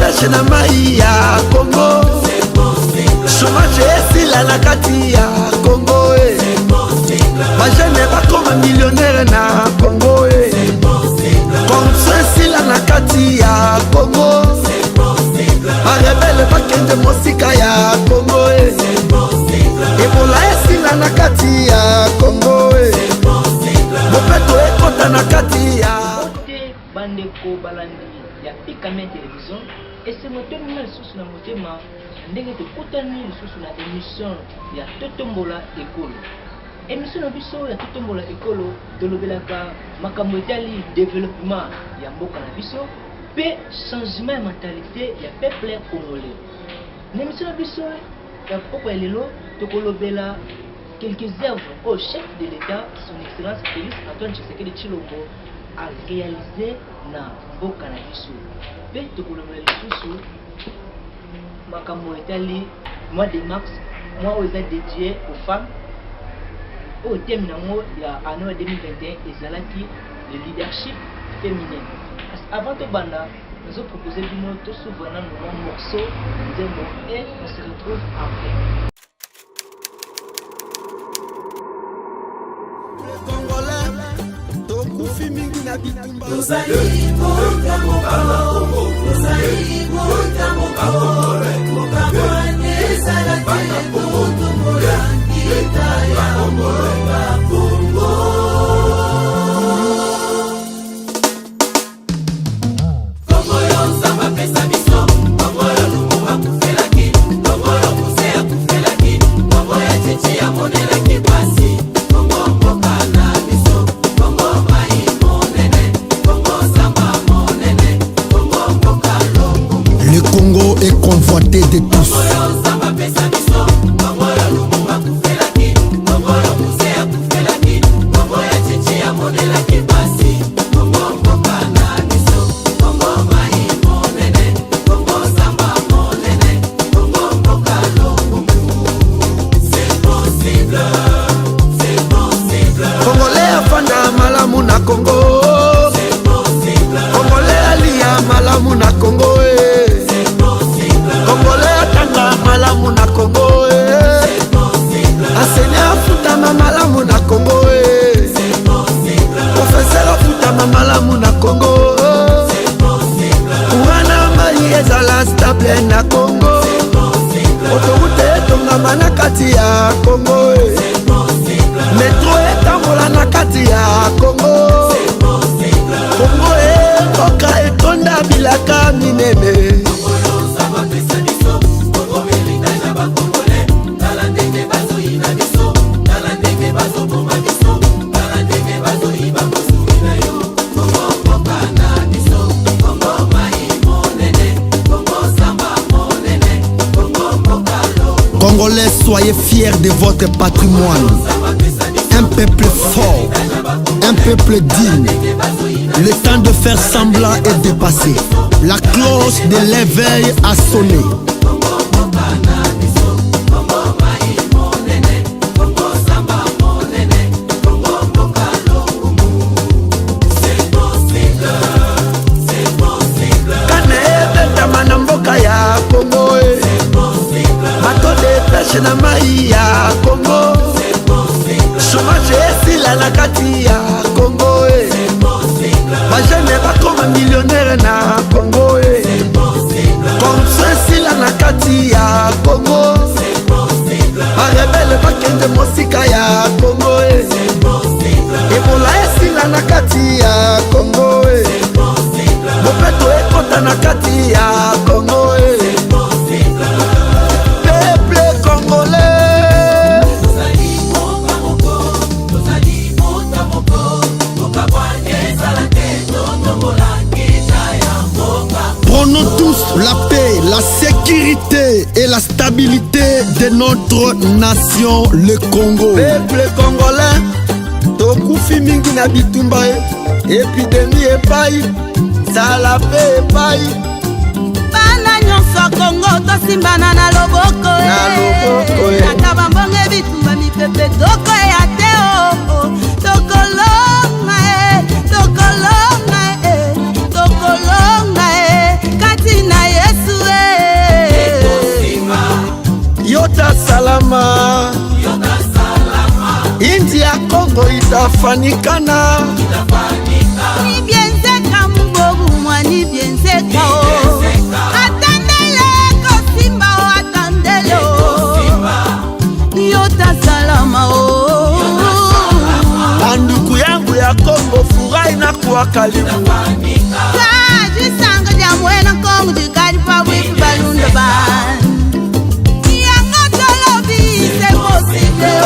dépêche na mai ya Congo. Chômage esila na kati ya Congo. Bajene bakoma millionnaire na Congo. Konso esila na kati ya Congo. Barebele bakende mosika ya Congo. Ebola esila na kati ya Congo. Mopeto ekota na kati ya bandeko balandi ya Pikame Télévision. Et c'est moteur nous le sous na motema ndenge tokutani lisusu na émission ya Totombola Ekolo. Émission na biso ya Totombola Ekolo tolobelaka makambo etali développement ya mboka na biso pe changement ya mentalité ya peuple congolais. Na émission na biso ya poko ya lelo tokolobela quelques œuvres au chef de l'État, son excellence Félix Antoine Tshisekedi Tshilombo a réalisé na mboka na biso. Pe tokolobela lisusu makambo etali mois de mars, mois où est dédié aux femmes. Au thème nango ya année 2021 ezalaki le leadership féminin. Avant de banda, nous avons proposé bino tout souvent un morceau de mots et on se retrouve après. Le Congo est convoité de tous. Congolais afanda malamu na Congo. Congolais alia malamu na Congo. Congolais atanga malamu na Congo. Enseignant afutama malamu na Congo. Professeur afutama malamu na Congo. Kuwana mai ezala stable na Congo. Autoroute etongama na kati ya Congo. Metro etambola na kati ya Congo. Congo mboka etonda bilaka minene. Congolais, soyez fiers de votre patrimoine. Un peuple fort, un peuple digne. Le temps de faire semblant est dépassé. La cloche de l'éveil a sonné. Na mai ya Congo. Chômage esila na kati ya Congo. Bajene bakoma millionnaire na Congo. Konso esila na kati ya Congo. Barebele bakende mosika ya Congo. Ebola esila na kati ya Congo. Mopeto ekota na kati ya Congo. Prenons tous la paix, la sécurité et la stabilité de notre nation, le Congo. Peuple congolais, tokufi mingi na bitumba, épidémie epai, sala pe epai. Bana nyonso Congo tosimbana na loboko. Naka bambonge bitumba mipepe toko ya teo. Tokolonga tokolonga tokolonga. Katina yes itafanikana. Ni bienzeka mubobu mwa ni bienzeka o. Atandele kosimba o atandele o. Yota salama o. Banduku yangu ya Kongo furahi na kuwa karibu. Kaji sanga jamwe na Kongo jikari pa wifi balunda ban. Yanga tolobi se possible o.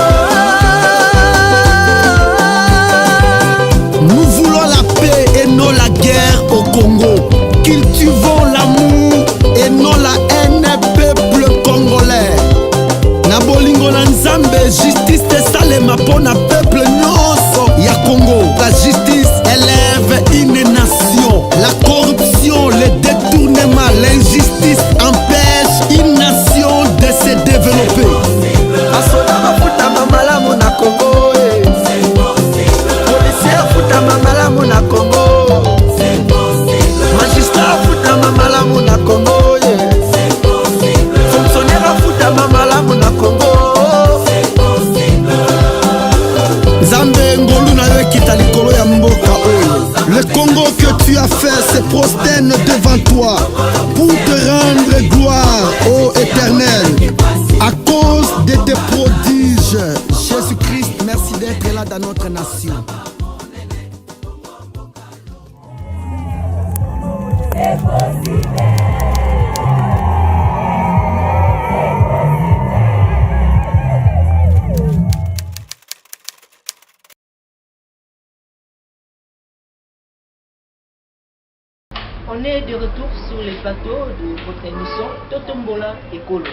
Nous voulons la paix et non la guerre au Congo. Cultivons l'amour et non la haine, peuple congolais. Na bolingo na nzambe, justice te salema pona peuple nyonso ya Congo. La justice élève une nation. La corruption, le détournement, l'injustice empêche une nation de se développer. Asoda mafuta mamalamu na Congo. Policier futa mamalamu na Congo. Magistrat futa mamalamu na Congo. Fonctionnaire futa mamalamu na Congo. Nzambe ngolu na yo kita likolo ya mboka oyo. Le Congo que tu as fait se prosterne devant toi pour te rendre gloire, ô Éternel, à cause de tes prodiges. Jésus-Christ, merci d'être là dans notre nation. On est de retour sur les plateaux de votre émission Totombola Écolo.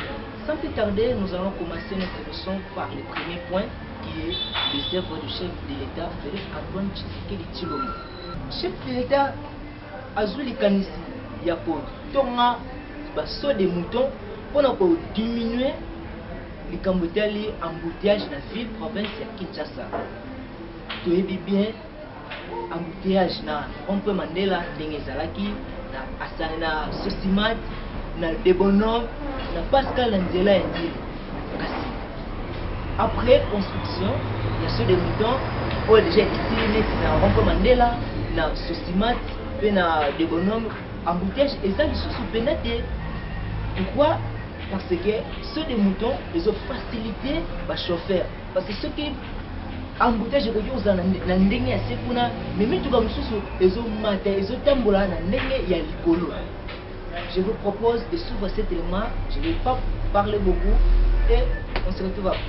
Sans plus tarder, nous allons commencer notre émission par le premier point qui est les œuvres du chef de l'État, Félix Antoine Tshisekedi Tshilombo. Chef de l'État Azuli Kanisi Yapo Tonga Basso des moutons pour diminuer les embouteillages dans la ville province de Kinshasa. Tu es bien embouteillage na Ompe Mandela ndenge ezalaki na asane na Sosimat na Debonom na Pascal Nzela ya Ndili kasi après construction ya ceux des moutons oyo déjà ici neti na Ompe Mandela na Sosimat pe na Debonom embouteillage eza lisusu pena te. Pourquoi? Parce que ceux des moutons ils ont facilité ba chauffeur parce que ceux qui embouteillage ekoki na ndenge ya se kuna mais mituka mosusu ezomata ezotambola na ndenge ya likolo. Je vous propose de suivre cet élément. Je ne vais pas parler beaucoup et on se retrouve après.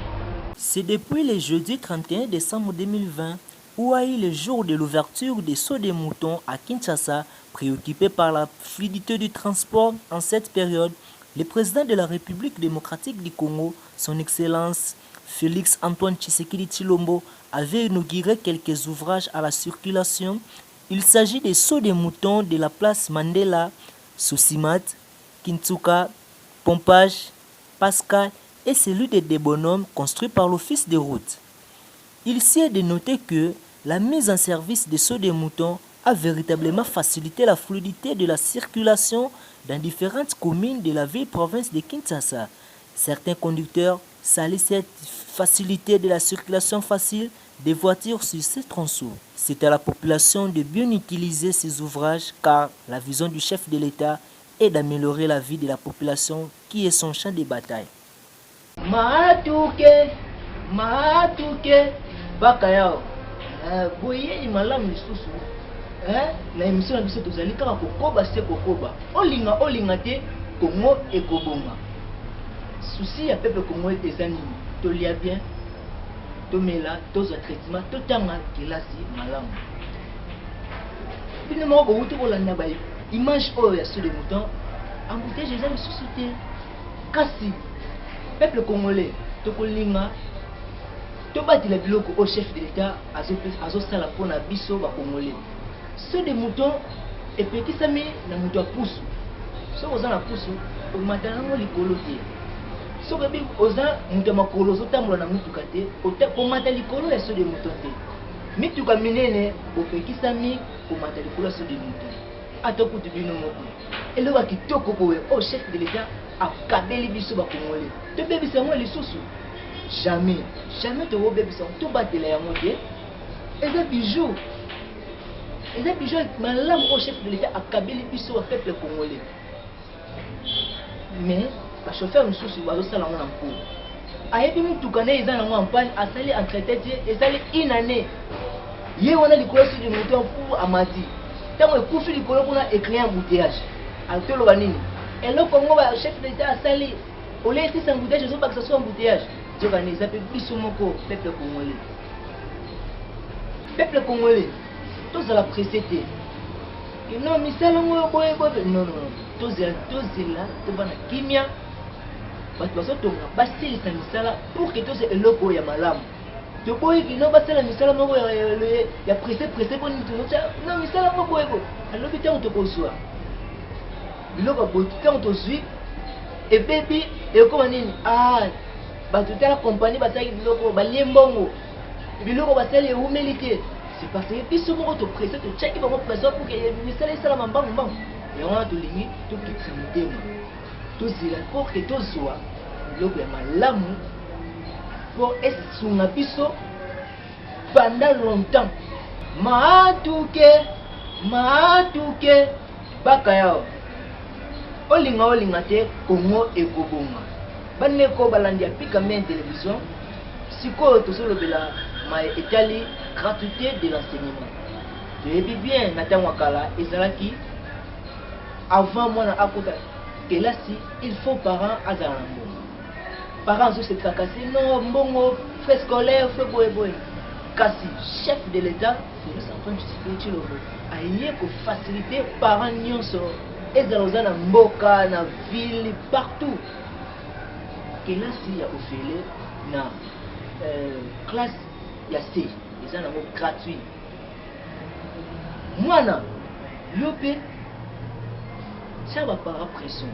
C'est depuis le jeudi 31 décembre 2020 où a eu le jour de l'ouverture des sauts des moutons à Kinshasa. Préoccupé par la fluidité du transport en cette période, le président de la République démocratique du Congo, son Excellence Félix Antoine Tshisekedi Tshilombo, avait inauguré quelques ouvrages à la circulation. Il s'agit des sauts des moutons de la place Mandela, Sosimat, Kintsuka, Pompage, Pascal et celui des bonhommes construit par l'Office des routes. Il s'y est de noter que la mise en service des sauts des moutons a véritablement facilité la fluidité de la circulation dans différentes communes de la ville-province de Kinshasa. Certains conducteurs saluent cette facilité de la circulation facile des voitures sur ces tronçons. C'est à la population de bien utiliser ces ouvrages car la vision du chef de l'État est d'améliorer la vie de la population qui est son champ de bataille. Matuke bakayao boye malamu lisusu na émission na biso tozali kaka kokoba se kokoba olinga te Congo ekobonga. Souci ya peuple Congo eza nini? Tolia bien, tomela, tozwa traitement, totanga kelasi malamu. Bino moko bouti kolanda ba image oyo ya ceux de mouton embouteillage eza lisusu te. Kasi peuple congolais tokolinga tobatela biloko au chef de l'État azosala mpona biso bakongolais. Ceux de moutons epekisami na moto ya pusu. Soki oza na pusu omata nango likolo te. Soki oza moto ya makolo ozotambola na mituka te omata likolo ya ceux de moutons te. Mituka minene opekisami komata likolo ya ceux de moutons. Ata kutu bino moko eloko ya kitoko boye au chef de l'État akabeli biso bakongolais. Tobebisa yango lisusu jamais tokobebisa yango tobatela yango te eza bijou malamu au chef de l'État akabeli biso au peuple congolais. Mais le chauffeur mosusu bazosala ngo na mpo ayebi mutuka ne eza nango en panne asali entretien ezali une année ye wana likolo sur du moteur pour amati ntango ekufi likolo kuna écrit embouteillage atoloba nini eloko ngo ba chef de l'État asali olesisa embouteillage ezobakisa so embouteillage jokani eza mpe biso moko peuple congolais tozala pressé te non misala ngo boye non tozela tobana kimia bato bazotonga basilisa misala pour que toze eloko ya malamu toboyi kino basala misala moko ya pressé po nini non misala moko boyebo alobi ntango tokozwa biloko boti ntango tozwi ebebi ekoma nini bato tala kompani basalaki biloko balie mbongo biloko basali eumeli te. C'est parce que biso moko topressé totyaki bango pression pour que misala esalama mbangu yango tolingi tokitisa motema tozela pour que tozwa biloko ya malamu pour esunga biso pendant longtemps. Maatuke baka yao olinga te Congo ekobonga baneko balandi ya pika main télévision sikoyo tozolobela ma etali gratuité de l'enseignement. Je dis bien natango kala ezalaki avant moi na akota que là si il faut parents azalambo parents se tracasser non mbongo frais scolaire frais boy kasi chef de l'État Félix Antoine Tshisekedi aye ko faciliter parents nyonso ezaloza na mboka na ville partout que là si ya ofele na classe ya C ils ont un gratuit mwana yope ça va par pression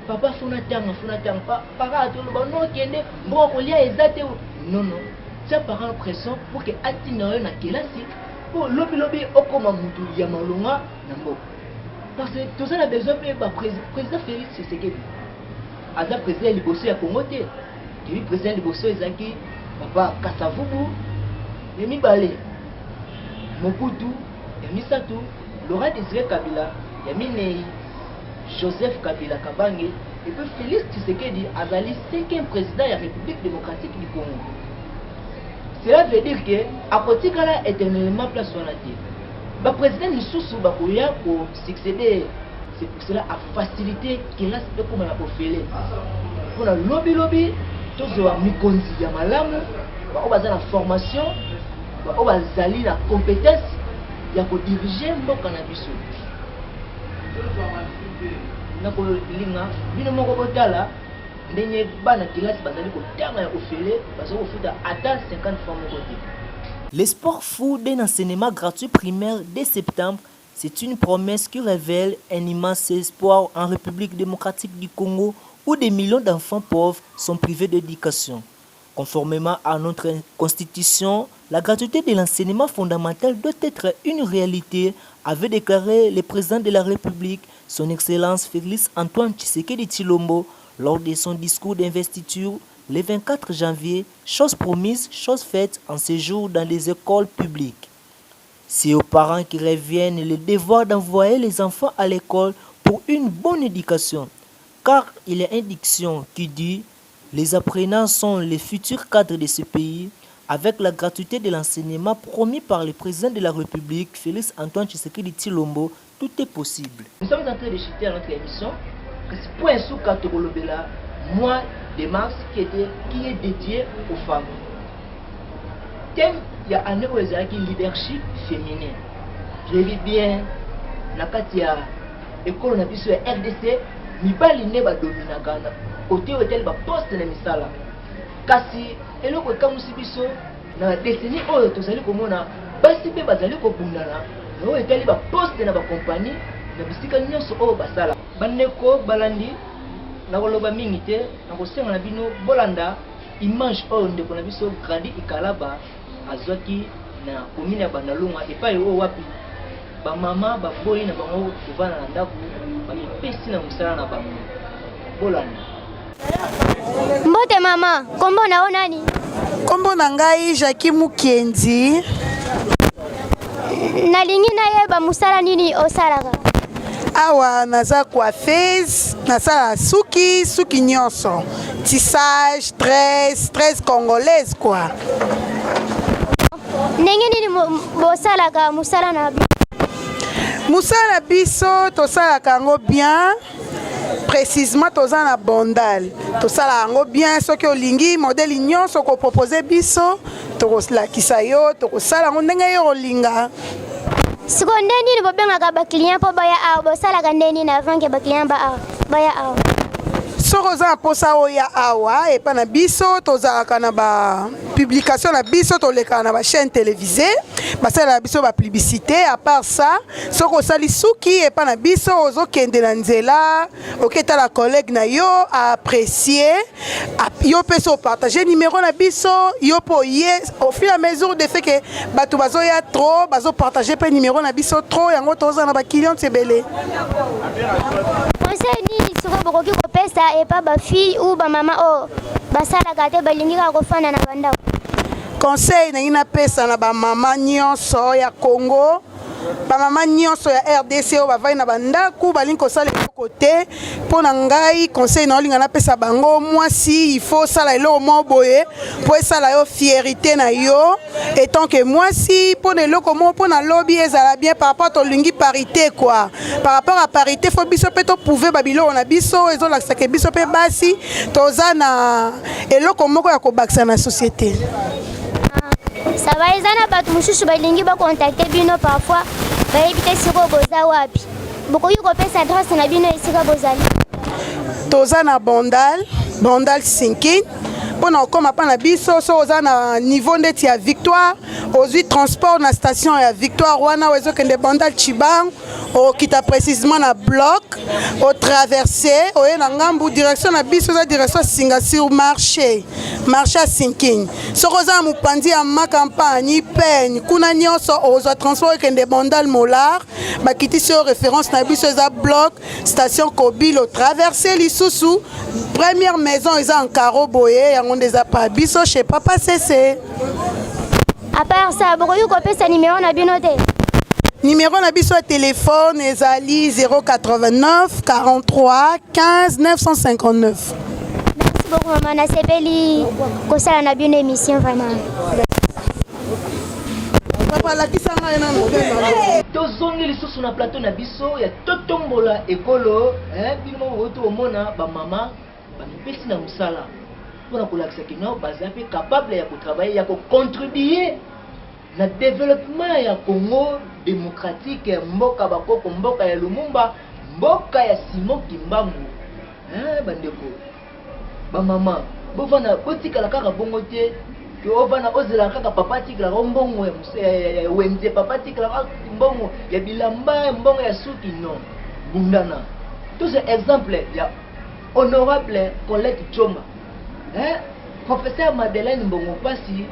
papa funa tanga papa atoloba non kende bon kolia ezate non ça par pression pour que atina na kelasi pour lobi okoma mutu ya malonga na mboka parce que tout ça a besoin de président Félix Tshisekedi aza président liboso ya Congo te lui président liboso ezaki papa Kasavubu Yemi Bale, Mobutu, Yemi Satou, Laurent Désiré Kabila, Yemi Nei, Joseph Kabila Kabange, et puis Félix Tshisekedi azali 5e président de la République démocratique du Congo. Cela veut dire que à Kotikala éternellement place sur la terre. Le président Nissoussou Bakoya pour succéder, c'est pour cela à faciliter qu'il reste comme on a offert. Pour la lobby, tous les mikonzi ya malamu, on va la formation. On va zali la compétence ya ko diriger mboka na biso na ko linga bino moko botala ndenge bana kilasi bazali ko tanga ya ofele bazo ko futa ata 50 francs moko te. L'espoir fou d'un enseignement gratuit primaire dès septembre, c'est une promesse qui révèle un immense espoir en République démocratique du Congo où des millions d'enfants pauvres sont privés d'éducation. Conformément à notre constitution, la gratuité de l'enseignement fondamental doit être une réalité, avait déclaré le président de la République, son Excellence Félix Antoine Tshisekedi Tshilombo, lors de son discours d'investiture le 24 janvier, chose promise, chose faite en séjour dans les écoles publiques. C'est aux parents qui reviennent le devoir d'envoyer les enfants à l'école pour une bonne éducation, car il y a une diction qui dit les apprenants sont les futurs cadres de ce pays. Avec la gratuité de l'enseignement promis par le président de la République, Félix Antoine Tshisekedi Tshilombo, tout est possible. Nous sommes en train de chuter à notre émission. C'est pour un sous Katogolobela, mois de mars qui est dédié aux femmes. Thème, il y a un leadership féminin. Je vis bien, Nakatia, école na biso ya RDC, mibali ne ba domina Ghana. Côté hôtel ba poste na misala. Kasi eloko ekamusi biso na décennie oyo tozali komona basi pe bazali kobundana na oyo etali ba poste na ba compagnie na bisika nyonso oyo basala bandeko balandi na koloba mingi te na kosenga na bino bolanda image oyo ndeko na biso Grandi Ikalaba azwaki na commune ya Bandalunga epai oyo wapi bamama baboyi na bango kovanda na ndako bamipesi na mosala na bango bolanda. Mbote mama, kombo na nani? Kombo na ngai Jackie Mukendi. nalingi nayeba musala nini osalaka. Awa naza coiffeuse, nasala suki nyonso. Tissage, tresse congolaise quoi. Ndenge nini bosalaka musala na biso? Musala biso tosalaka yango bien. Précisément toza na bondal. Tosala yango bien soki olingi modèle nyonso ko proposer biso, tokolakisa yo, tokosala yango ndenge yo olinga. Siko ndeni ni bobengaka ba client po baya awa bosalaka ndeni na avant ke ba client baya awa. Soko za posa oya awa et pa na biso tozalaka na ba publication na biso toleka na ba chaîne télévisée basala na biso ba publicité. À part ça soko sali suki et pa na biso ozokende na nzela oketa la collègue na yo a apprécier yo peso partager numéro na biso yo po ye au fur et à mesure de fait que bato bazoya trop bazo partager pe numéro na biso trop yango toza na ba client sebele. Conseil ni siko bokoki kopesa et pas ba fille ou ba maman o basalaka te balingi ka kofana na banda. Conseil na ina pesa na ba mama nyonso ya Congo, ba mama nyonso ya RDC o bavai na bandaku balingi kosala côté pour ngai conseil na olinga na pesa bango mwasi il faut sala elo mo boye pour sala yo fierté na yo et tant que mwasi pour ne loko mo pour na lobby ezala bien par rapport au lingi parité quoi. Par rapport à parité faut biso peto pouvoir babilo na biso ezo la que biso pe basi toza na eloko moko ya ko bakisa na société. Ça va ezana batu mususu balingi ba contacter bino parfois ba ebite siko boza wapi. Bokoki kopesa adresse na bino esika bozali. Toza na bondal 5 pona okoma pa na biso so oza na niveau ndeti ya Victoire ozwi transport na station ya Victoire wana wezokende bondal Chibang okita précisément na bloc au traverser oye na ngambu direction na biso za direction singa sur marché à Sinking soko za mupandi ya makampani peine kuna nyonso ozwa transport kende bondal molar bakiti sur référence na biso za bloc station Kobilo traverser lisusu première maison eza en carreau boye yango ndeza pa biso chez papa CC. À part ça bokoki kopesa numéro na bino te. Numéro na biso téléphone ezali 089 43 15 959. Merci beaucoup maman na sepeli kosala na bino émission vraiment. tozongi lisusu na plateau na biso ya totombola ekolo bino moto omona bamama bamipesi na mosala mpona kolakisa kino baza mpe capable ya kotravaille ya kocontribuer na développement ya Congo démocratique ya mboka bakoko mboka ya Lumumba mboka ya Simon Kimbangu bandeko bamama bovana botikala kaka bongo te ovana ozela kaka papa tikala mbongo ya wenze papa tikala mbongo ya bilamba mbongo ya suki non bundana tout ce exemple ya honorable Colette Choma professeur Madeleine Mbongo Pasi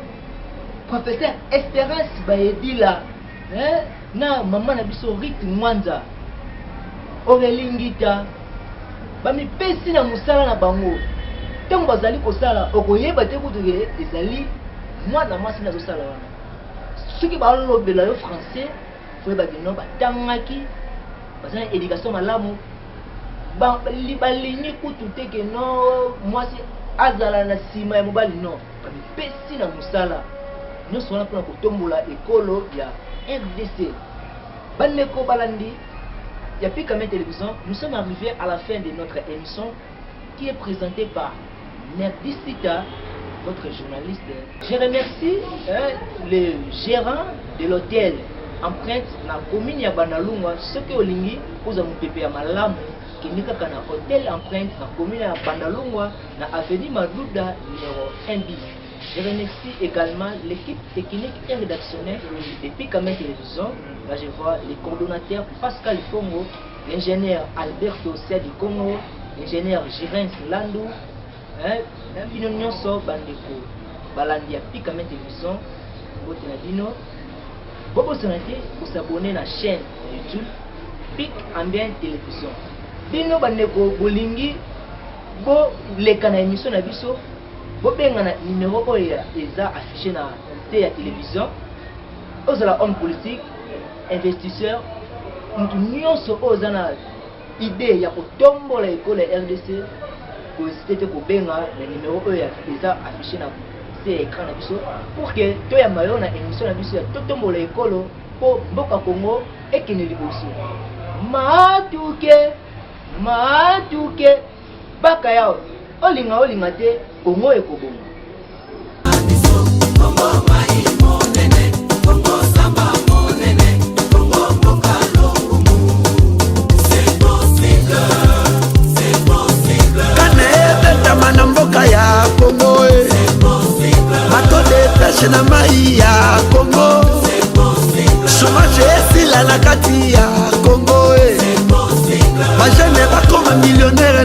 professeur Espérance Bayedila na mama na biso Rit Mwanza Orelingita bamipesi na musala na bango ntango bazali kosala okoyeba te kutuke ezali mwana mwasi nazosala wana soki balobela yo français foyeba bino batangaki baza na éducation malamu balingi kutu te ke no mwasi azala na nsima ya mobali no bamipesi na mosala nyonso wana mpona kotombola ekolo ya RDC. Bandeko balandi ya Pikame Télévision, nous sommes arrivés à la fin de notre émission qui est présentée par Nerdicita, votre journaliste. Je remercie le gérant de l'hôtel Empreinte na commune ya Bandalungwa, ce que olingi poza mupepe ya malamu kinika kana hôtel Empreinte na commune ya Bandalungwa na avenue Maduda numéro 1 bis. Je remercie également l'équipe technique et rédactionnelle de Pikame Télévision. Là je vois les coordonnateurs Pascal Fongo, l'ingénieur Alberto Sedi Congo, l'ingénieur Jirens Landou, Bino so bandeko balandi ya Pikame Télévision, botena bino bobo sonate vous abonner na chaîne YouTube Pik Ambient Télévision. Bino bandeko bolingi bo leka na émission na biso bobenga na numéro oyo eza affiché na te ya télévision ozala homme politique investisseur mutu nyonso oyo oza na idée ya kotombola ekolo ya RDC kohésite te kobenga na numéro oyo eza affiché na se écran na biso pour que toyamba yo na émission na biso ya totombola ekolo mpo mboka Congo ekende liboso. Matuke baka yao olinga te Congo ekobonga. Na mboka ya Congo bato de pêche na mai ya Congo chômage esila na kati ya Congo bajene bakoma millionnaire